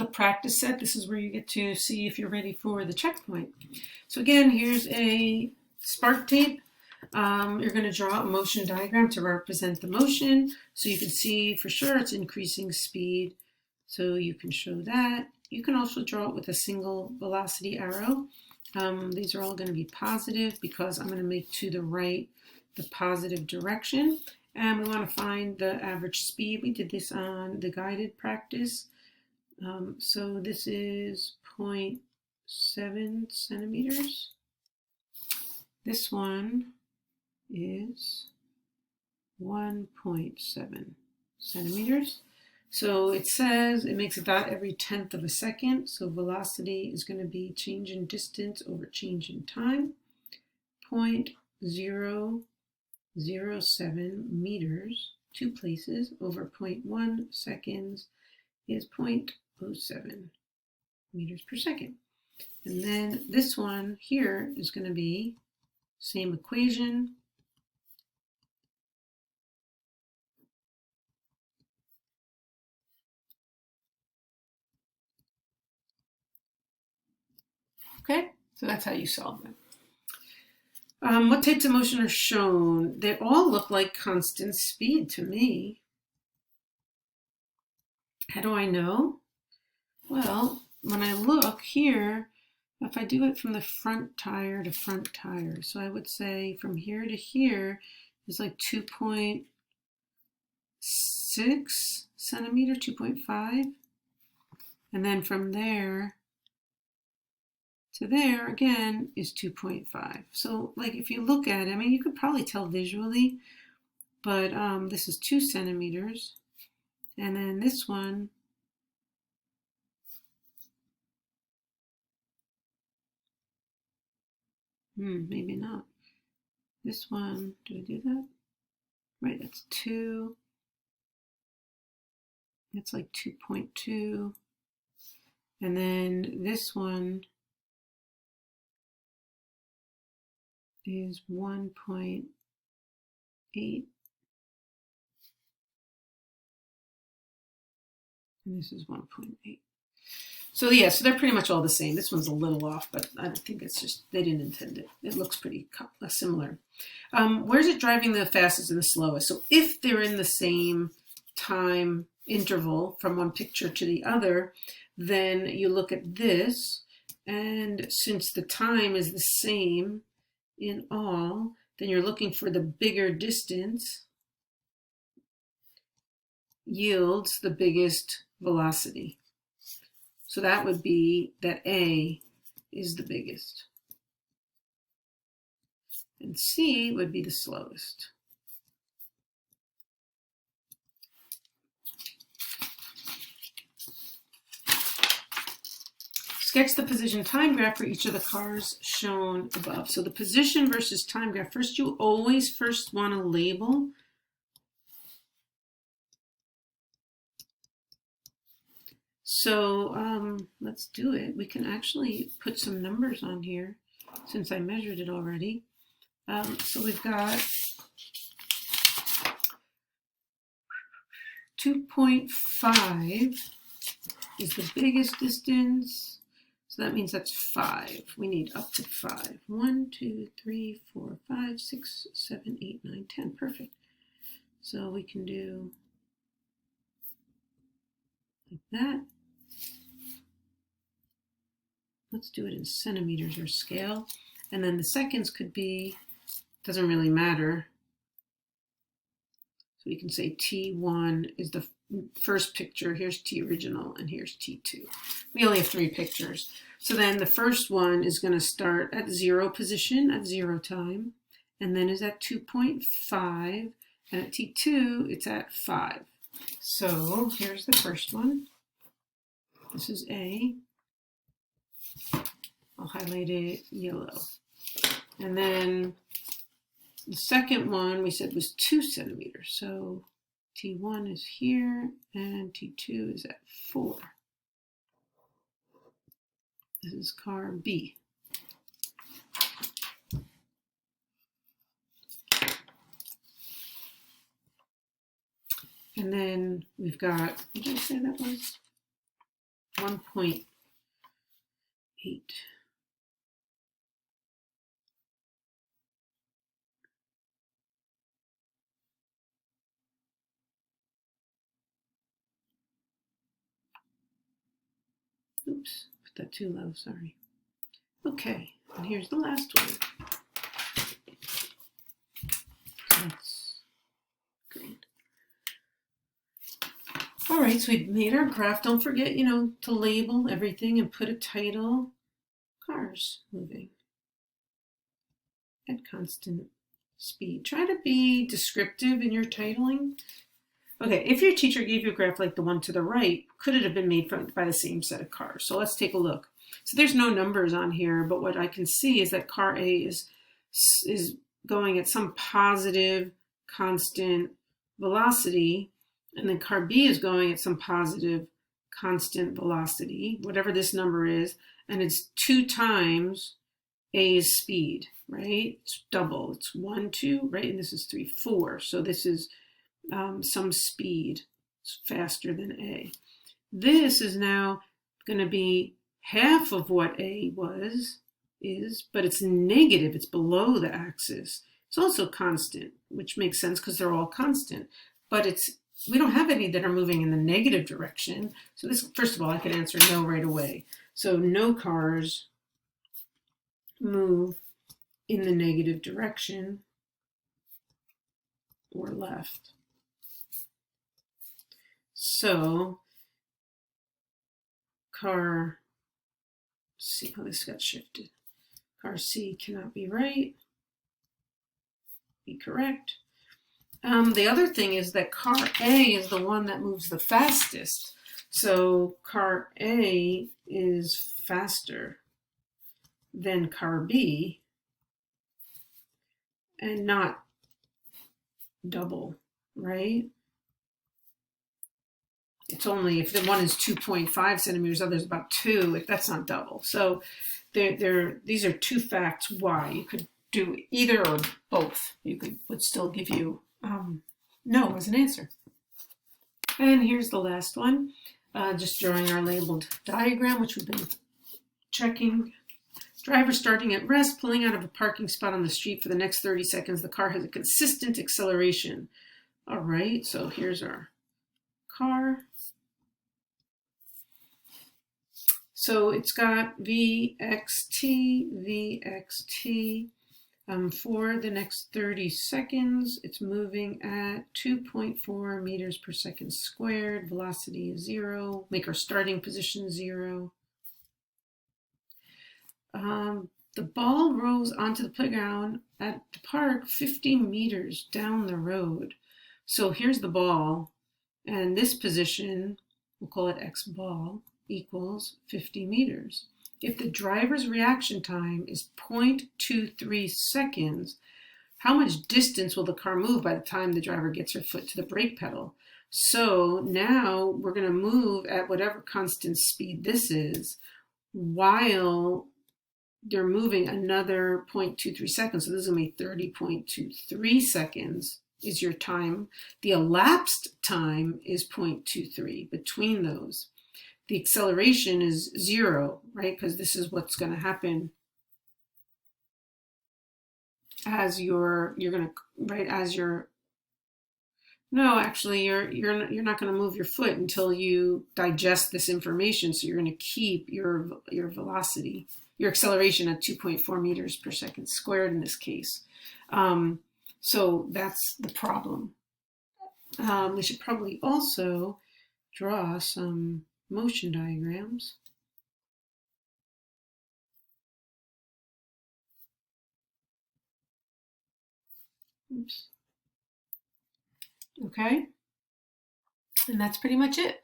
practice set. This is where you get to see if you're ready for the checkpoint. So again, here's a spark tape. You're going to draw a motion diagram to represent the motion so you can see for sure it's increasing speed. So you can show that. You can also draw it with a single velocity arrow. These are all going to be positive because I'm going to make to the right the positive direction. And we want to find the average speed. We did this on the guided practice. So this is 0.7 centimeters. This one is 1.7 centimeters. So it says it makes a dot every 1/10 of a second. So velocity is going to be change in distance over change in time. 0.007 meters, 2 places, over 0.1 seconds is 0.07 meters per second. And then this one here is going to be same equation. Okay, so that's how you solve it. What types of motion are shown? They all look like constant speed to me. How do I know? Well, when I look here, if I do it from the front tire to front tire, so I would say from here to here is like 2.6 centimeter, 2.5. And then from there to there again is 2.5. So like if you look at it, I mean, you could probably tell visually, but this is 2 centimeters. And then this one maybe not. This one, did I do that? Right, that's 2. That's like 2.2. And then this one is 1.8. And this is 1.8. So yeah, so they're pretty much all the same. This one's a little off, but I don't think it's just, they didn't intend it. It looks pretty similar. Where's it driving the fastest and the slowest? So if they're in the same time interval from one picture to the other, then you look at this, and since the time is the same in all, then you're looking for the bigger distance yields the biggest velocity. So that would be that A is the biggest. And C would be the slowest. Sketch the position time graph for each of the cars shown above. So the position versus time graph. First, you always first want to label. So let's do it. We can actually put some numbers on here since I measured it already. So we've got 2.5 is the biggest distance. So that means that's 5. We need up to 5. 1, 2, 3, 4, 5, 6, 7, 8, 9, 10. Perfect. So we can do like that. Let's do it in centimeters or scale. And then the seconds could be, doesn't really matter. So we can say T1 is the first picture. Here's T original and here's T2. We only have 3 pictures. So then the first one is going to start at 0 position at 0 time, and then is at 2.5, and at T2 it's at 5. So here's the first one. This is A. I'll highlight it yellow. And then the second one we said was 2 centimeters. So T1 is here and T2 is at 4. This is car B. And then we've got, what did I say that was? 1.8. Oops, put that too low, sorry. Okay, and here's the last one. That's great. All right, so we've made our graph. Don't forget, to label everything and put a title. Cars moving at constant speed. Try to be descriptive in your titling. Okay, if your teacher gave you a graph like the one to the right, could it have been made by the same set of cars? So let's take a look. So there's no numbers on here, but what I can see is that car A is going at some positive constant velocity, and then car B is going at some positive constant velocity, whatever this number is, and it's 2 times A's speed, right? It's double. It's 1, 2, right? And this is 3, 4. So this is some speed. It's faster than A. This is now going to be half of what A is, but it's negative. It's below the axis. It's also constant, which makes sense because they're all constant. But we don't have any that are moving in the negative direction. So this, first of all, I can answer no right away. So no cars move in the negative direction or left. So car C, oh, this got shifted. Car C cannot be right, be correct. The other thing is that car A is the one that moves the fastest. So car A is faster than car B and not double, right? It's only, if the one is 2.5 centimeters, other's about 2, that's not double. So these are 2 facts why you could do either or both. Would still give you no as an answer. And here's the last one, just drawing our labeled diagram, which we've been checking. Driver starting at rest, pulling out of a parking spot on the street for the next 30 seconds. The car has a consistent acceleration. All right, so here's our car. So it's got VXT, VXT. For the next 30 seconds, it's moving at 2.4 meters per second squared. Velocity is 0. Make our starting position 0. The ball rolls onto the playground at the park 50 meters down the road. So here's the ball, and this position, we'll call it X ball, equals 50 meters. If the driver's reaction time is 0.23 seconds, how much distance will the car move by the time the driver gets her foot to the brake pedal? So now we're going to move at whatever constant speed this is while they're moving another 0.23 seconds. So this is going to be 30.23 seconds is your time. The elapsed time is 0.23 between those. The acceleration is 0, right? Because this is what's going to happen as you're no, actually you're not going to move your foot until you digest this information. So you're going to keep your velocity, your acceleration at 2.4 meters per second squared in this case. So that's the problem. We should probably also draw some motion diagrams. Oops. Okay. And that's pretty much it.